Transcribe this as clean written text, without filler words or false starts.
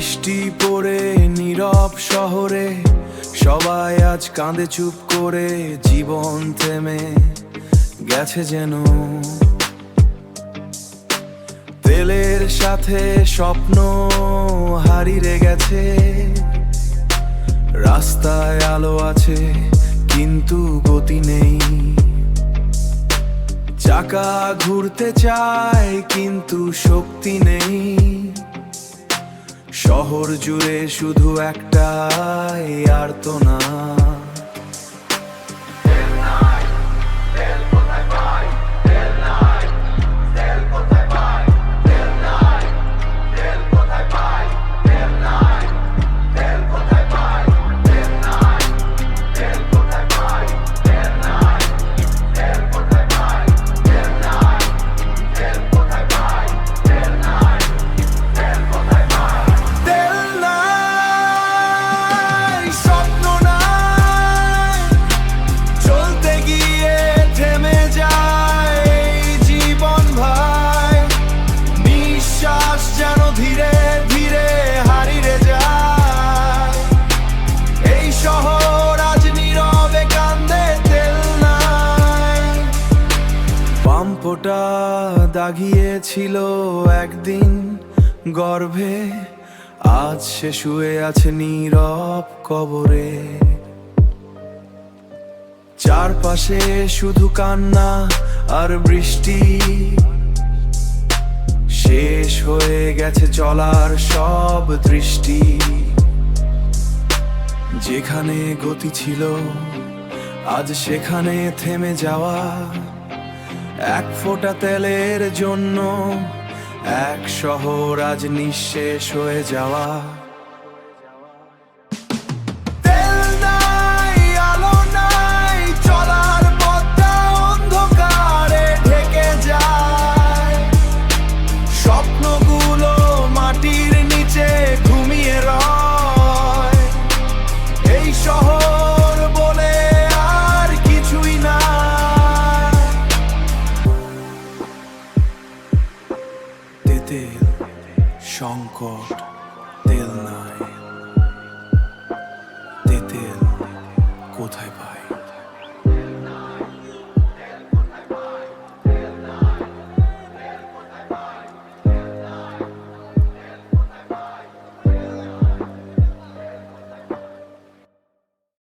বৃষ্টি পড়ে নীরব শহরে সবাই আজ কাঁদে চুপ করে, জীবন থেমে গেছে যেন। তেলের সাথে স্বপ্ন হারিয়ে গেছে, রাস্তায় আলো আছে কিন্তু গতি নেই। চাকা ঘুরতে চায় কিন্তু শক্তি নেই। শহর জুড়ে শুধু একটাই আর্তনা, পাম্পটা দাগিয়েছিল একদিন গর্ভে, আজ সে শুয়ে আছে নীরব কবরে। চারপাশে শুধু কান্না আর বৃষ্টি, শেষ হয়ে গেছে চলার সব দৃষ্টি। যেখানে গতি ছিল আজ সেখানে থেমে যাওয়া, এক ফোঁটা তেলের জন্য এক শহর আজ নিঃশেষ হয়ে যাওয়া। তেল নাই, আলো নাই, চলার পথটা অন্ধকারে ঢেকে যায়। স্বপ্নগুলো মাটির নিচে ঘুমিয়ে রয়। এই শহর বলে আর কিছুই না। তেল সংকট, তেল নাই, তেল কোথায় পায়?